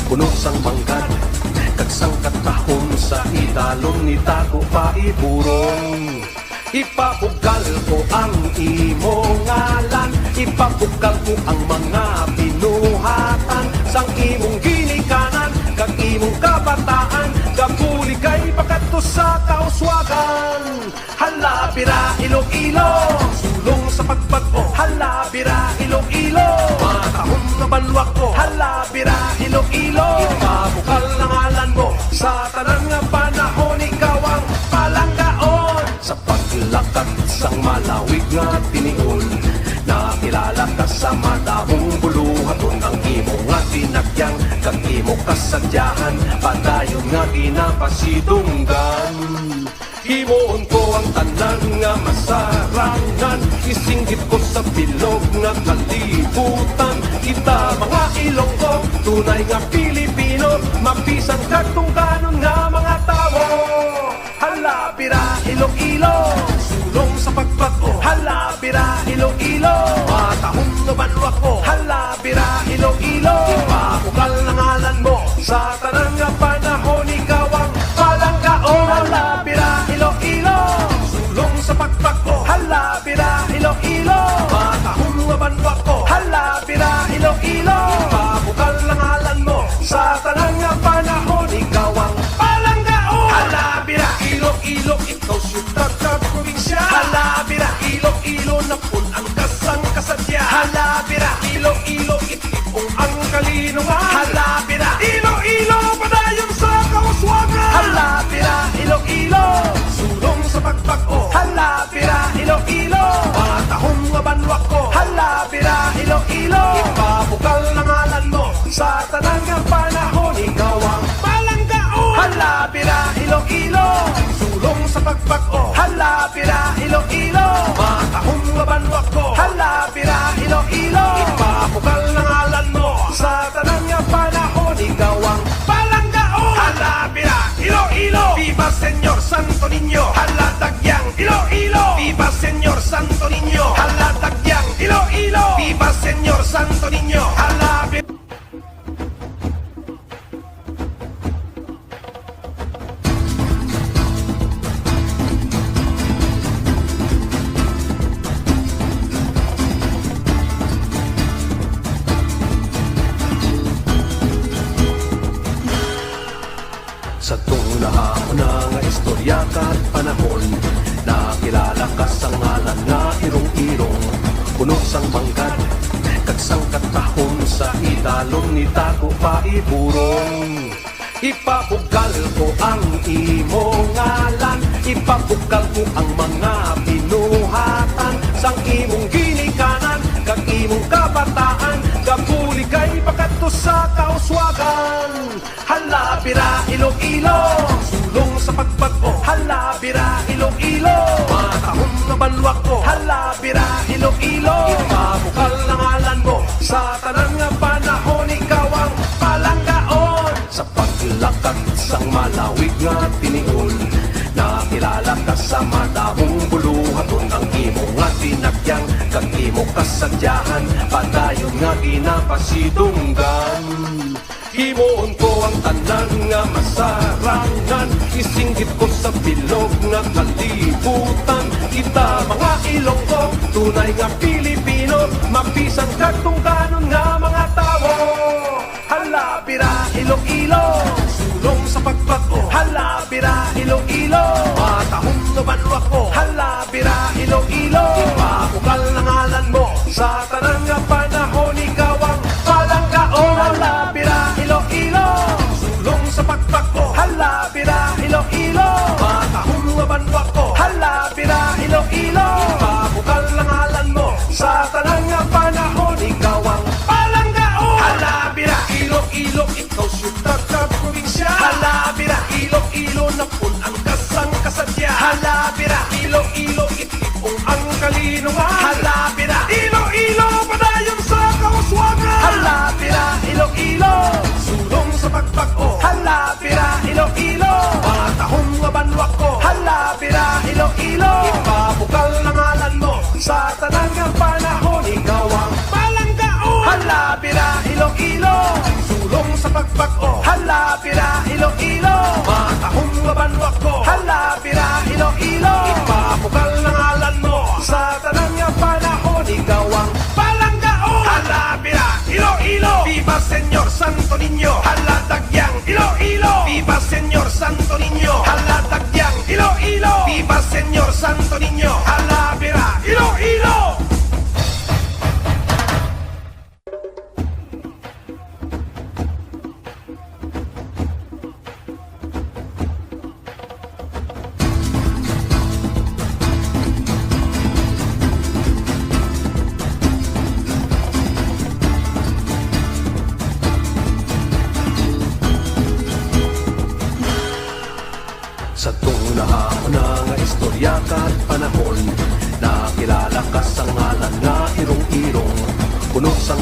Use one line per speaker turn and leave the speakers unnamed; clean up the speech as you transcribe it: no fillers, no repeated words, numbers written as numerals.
puno sang manggad, kagsang katahon sa idalom ni Tago paiburon. Ipabugal ko ang imong ngalan, ipabugal ko ang mga binuhatan sang imong ginikanan, kag imong kabataan, gabuli kay pagkadto sa kauswagan. Hala bira Iloilo, sulong sa pagbago. Hala bira Iloilo, matahong na banwa ko. Hala bira Iloilo, ipabukal ang ngalan mo sa tanang nga panahon, ikaw ang palanggaon. Sa paglakad sang malawig nga tinion, nakilala ka sa madahong buluhaton. Ang imo nga tinagyang, kag imo kasadyahan, padayon nga ginapasidunggan. Himoon ko ang tanan nga masarangan, isinggit ko sa bilog nga kalibutan. Kita mga Ilonggo, tunay nga Pilipino, mabisan katong kanon nga mga tao. Hala bira Iloilo, sulong sa pagbago. Hala bira Iloilo, matahong na banwa ko. Hala bira Iloilo, ipabukal na ngalan mo sa tanang nga panahon, ikaw ang palanggaon. Hala bira Iloilo, sulong sa pagbago. Hala bira Iloilo, matahong na banwa ko. Hala bira Iloilo, ipabukal na ngalan mo sa tanang nga panahon, ikaw ang palanggaon. Hala bira Iloilo, ikaw syudad at probinsya. Hala bira Iloilo, napun ang kasang kasadya. Hala bira Iloilo, itipong ang kalinungan. Hala bira Iloilo, padayon sa kauswagan. Hala bira Iloilo, sulong sa pagbago. Hala bira Iloilo, matahong nga banwa ko. Hala bira Iloilo, ipabukal na ngalan mo sa tanang nga panahon, ikaw ang palanggaon. Hala bira Iloilo, sulong sa pagbago. Hala bira Iloilo, matahong nga banwa ko. Hala bira Iloilo, ipabukal na ngalan mo sa tanang nga panahon, ikaw ang palanggaon. Hala bira Iloilo, viva Señor Santo Niño. Hala tagyang Iloilo, viva Señor Santo Niño. Hala tagyang Iloilo, viva Señor Santo Niño. Hala bira sa tunahon nga istorya kat panahon, nakilala ka sa ngalan nga irong-irong, puno sang manggad, kagsang katahon sa idalom ni Tago paiburon. Ipabugal ko ang imong ngalan, ipabugal ko ang mga binuhatan sang imong ginikanan, kag imong kabataan, gabuli kay pagkadto sa kauswagan. Hala bira Iloilo, sulong sa pagbago. Hala bira Iloilo, matahong na banwa ko. Hala bira Iloilo, ipabukal na ngalan mo sa tanang nga panahon, ikaw ang palanggaon. Sa paglakad sang malawig nga tinion, nakilala ka sa madahong buluhaton. Ang imo nga tinagyang, kag imo kasadyahan, padayon nga ginapasidunggan. Himoon ko ang tanan nga masarangan, isinggit ko sa bilog nga kalibutan. Kita mga Ilonggo, tunay nga Pilipino, mabisan katong kanon nga mga tao. Hala bira Iloilo, sulong sa pagbago. Hala bira Iloilo, matahong na banwa ko. Hala bira Iloilo, ipabukal na ngalan mo sa tanang nga panahon, ikaw ang palanggaon. Hala bira Iloilo, sulong sa pagbago. Hala bira Iloilo, matahong na banwa ko. Hala bira Iloilo, ipabukal na ngalan mo sa tanang nga panahon, ikaw ang palanggaon. Hala bira Iloilo, ikaw syudad at probinsya. Hala bira Iloilo, napun ang kasang kasadya. Hala bira Iloilo, itipong ang kalinungan. Hala bira Iloilo, padayon sa kauswagan. Hala bira Iloilo, sulong sa pagbago. Hala bira Iloilo, matahong nga banwa ko. Hala bira Iloilo, ipabukal na ngalan mo sa tanang nga panahon, ikaw ang palanggaon. Hala bira Iloilo, sulong sa pagbago. Una-una nga istorya kat panahon, nakilala ka sa ngalan nga irong-irong, puno sang